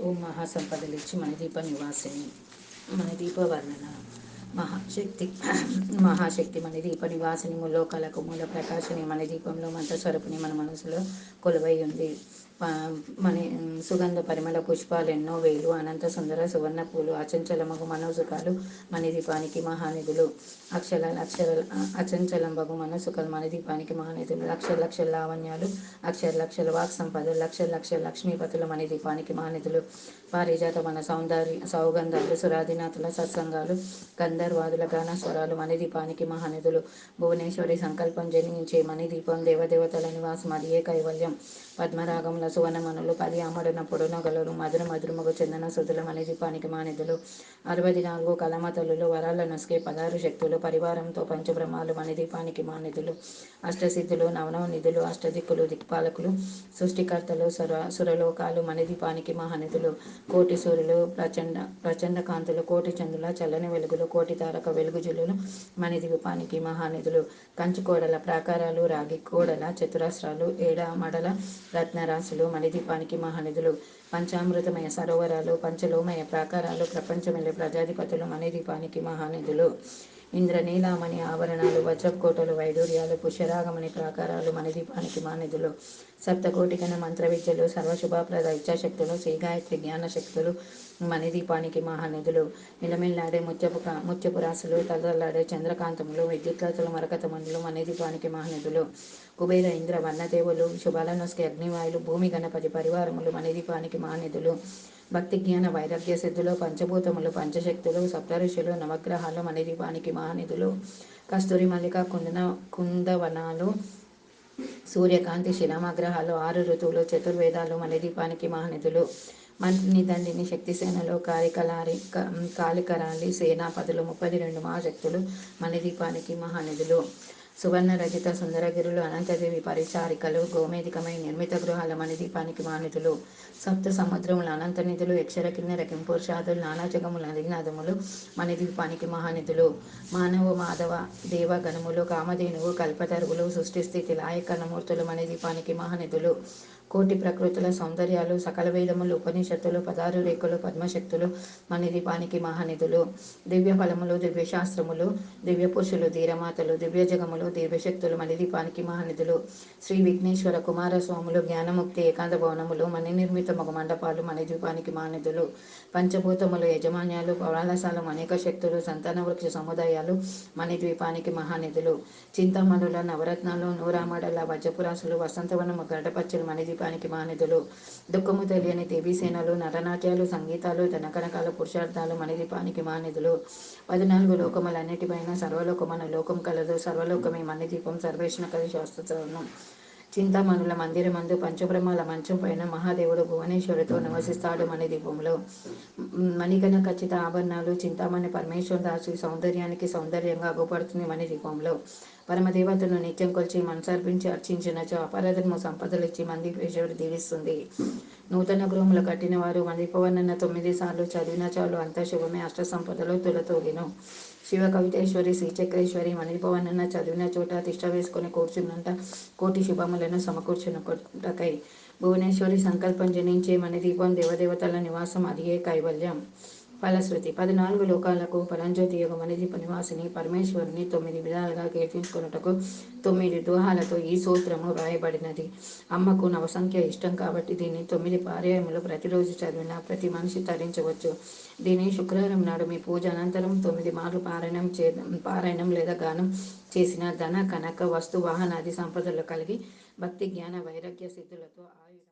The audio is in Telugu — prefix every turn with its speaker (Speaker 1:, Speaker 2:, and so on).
Speaker 1: ఓం మహాసంపదలిచ్చి మణిదీప నివాసిని మణిదీప వర్ణన మహాశక్తి మహాశక్తి మణిదీప నివాసిని ముల్లోకాలకు మూల ప్రకాశిని మణిదీపంలో మంత్రస్వరూపిణి మన మనసులో కొలువై ఉంది. మణి సుగంధ పరిమళ పుష్పాలు ఎన్నో వేలు అనంత సుందర సువర్ణ పూలు అచంచలమగు మనోజుకాలు మణిదీపానికి మహానిధులు. అచంచలంబగు మనసుకలు మణిదీపానికి మహానిధులు. లక్షల లక్షల లావణ్యాలు అక్షర లక్షల వాక్ సంపదలు లక్షల లక్షల లక్ష్మీపతుల మణిదీపానికి మహానిధులు. పారిజాత వన సౌగంధాలు సురాదినాథుల సత్సంగాలు గంధర్వాదుల గానస్వరాలు మణిదీపానికి మహానిధులు. భువనేశ్వరి సంకల్పం జనించే మణిదీపం దేవదేవతల నివాసం అదియే కైవల్యం. పద్మరాగముల సువర్ణమణులు 10 ఆమడన పొడునగలరు మధుర మధురమగు చందన సుధుల మణిదీపానికి మహానిధులు. 64 కళామతలులు వరాల నొసగే 16 శక్తులు పరివారంతో పంచబ్రహ్మాలు మణిదీపానికి మహానిధులు. అష్టసిద్ధులు నవనవనిధులు అష్టదిక్కులు దిక్పాలకులు సృష్టికర్తలు సురలోకాలు మణిదీపానికి మహానిధులు. కోటి సూర్యులు ప్రచండ కాంతులు కోటి చంద్రుల చల్లని వెలుగులు కోటి తారక వెలుగుజులులు మణిదీపానికి మహానిధులు. కంచుకోడల ప్రాకారాలు రాగి కోడల చతురస్రాలు ఏడామడల రత్నరాశులు మణిదీపానికి మహానిధులు. పంచామృతమయ సరోవరాలు పంచలోమయ ప్రాకారాలు ప్రపంచమెల్లి ప్రజాధిపతులు మణిదీపానికి మహానిధులు. ఇంద్రనీలామణి ఆభరణాలు వజ్రకోటలు వైడూర్యాలు పుష్యరాగమణి ప్రాకారాలు మణిదీపానికి మహానిధులు. సప్తకోటిగణ మంత్ర విద్యలు సర్వశుభప్రద ఇచ్ఛాశక్తులు శ్రీగాయత్రి జ్ఞానశక్తులు మణిదీపానికి మహానిధులు. మిలమిల్లాడే ముత్యపు రాశులు తలతల్లాడే చంద్రకాంతములు విద్యుత్లతలు మరకతమణులు మణిదీపానికి మహానిధులు. కుబేర ఇంద్ర వర్ణదేవులు శుభాల నొసగే అగ్నివాయులు భూమి గణపతి పరివారములు మణిదీపానికి మహానిధులు. భక్తి జ్ఞాన వైరాగ్య సిద్ధులు పంచభూతములు పంచశక్తులు సప్తఋషులు నవగ్రహాలు మణిదీపానికి మహానిధులు. కస్తూరి మల్లిక కుందవనాలు సూర్యకాంతి శిలామగ్రహాలు 6 ఋతువులు చతుర్వేదాలు మణిదీపానికి మహానిధులు. మంత్రిని దండిని శక్తిసేనలు కాళికరాలి సేనాపతులు 32 మహాశక్తులు మణిదీపానికి మహానిధులు. సువర్ణ రజిత సుందరగిరులు అనంతదేవి పరిచారికలు గోమేధికమై నిర్మిత గృహాల మణిదీపానికి మహానిధులు. సప్త సముద్రముల అనంత నిధులు యక్షర కిన్నెర కింపురుషాదులు నానాజగముల నదీనాదములు మణిదీపానికి మహానిధులు. మానవ మాధవ దేవ గణములు కామధేనువు కల్పతరువులు సృష్టిస్థితి లాయకరణమూర్తులు మణిదీపానికి మహానిధులు. కోటి ప్రకృతుల సౌందర్యాలు సకల వేదములు ఉపనిషత్తులు 16 రేకులు పద్మశక్తులు మణిదీపానికి మహానిధులు. దివ్య ఫలములు దివ్య శాస్త్రములు దివ్య పురుషులు ధీరమాతలు దివ్య జగములు దివ్యశక్తులు మణిదీపానికి మహానిధులు. శ్రీ విఘ్నేశ్వర కుమారస్వాములు జ్ఞానముక్తి ఏకాంత భవనములు మణినిర్మిత మగ మండపాలు మణిదీపానికి మహానిధులు. పంచభూతములు యజమాన్యాలు పవళాసాలు అనేక శక్తులు సంతాన వృక్ష సముదాయాలు మణిద్వీపానికి మహానిధులు. చింతామణుల నవరత్నాలు నూరామడల వజ్రపురాసులు వసంతవనము గడ్డపచ్చులు మణిదీపానికి మహానిధులు. దుఃఖము తెలియని దేవీసేనలు నరనాట్యాలు సంగీతాలు ధనకనకాల పురుషార్థాలు మణిదీపానికి మహానిధులు. 14 లోకములన్నిటిపైన సర్వలోకమన లోకం కలదు సర్వలోకమే మణిదీపం సర్వేషణ కది శాస్త్రచరణం. చింతామణుల మందిరమందు పంచబ్రహ్మల మంచం పైన మహాదేవుడు భువనేశ్వరితో నివసిస్తాడు మణిదీపంలో. మణిగణ ఖచ్చిత ఆభరణాలు చింతామణి పరమేశ్వరదాసి సౌందర్యానికి సౌందర్యంగా అగుపడుతుంది మణిదీపంలో. పరమదేవతను నిత్యం కొలిచి మనసర్పించి అర్చించినచో అపరధర్మ సంపదలిచ్చి మణిదీపేశ్వరి దీవిస్తుంది. నూతన గృహములు కట్టిన వారు మణిదీపవర్ణన 9 సార్లు చదివిన చాలు అంత శుభమే అష్ట సంపదలో తులతూగిను. శివ కవితేశ్వరి శ్రీచక్రేశ్వరి మణిదీపవర్ణన చదివిన చోట తిష్ట వేసుకొని కూర్చున్నంట కోటి శుభములను సమకూర్చునటకై. భువనేశ్వరి సంకల్పం జనించే మణిదీపం దేవదేవతల నివాసం అదియే కైవల్యం. ఫలశ్రుతి 14 లోకాలకు పరంజ్యోతియగు మణిదీప నివాసిని పరమేశ్వరుని 9 విధాలుగా కీర్తించుకొనుటకు 9 దోహాలతో ఈ సూత్రము వ్రాయబడినది. అమ్మకు నవసంఖ్య ఇష్టం కాబట్టి దీన్ని 9 పర్యాయములు ప్రతిరోజు చదివిన ప్రతి మనిషి తరించవచ్చు. దీన్ని శుక్రవారం నాడు మీ పూజ అనంతరం 9 మార్లు పారాయణం లేదా గానం చేసిన ధన కనక వస్తు వాహనాది సంపదలు కలిగి భక్తి జ్ఞాన వైరాగ్య సిద్ధులతో ఆయుర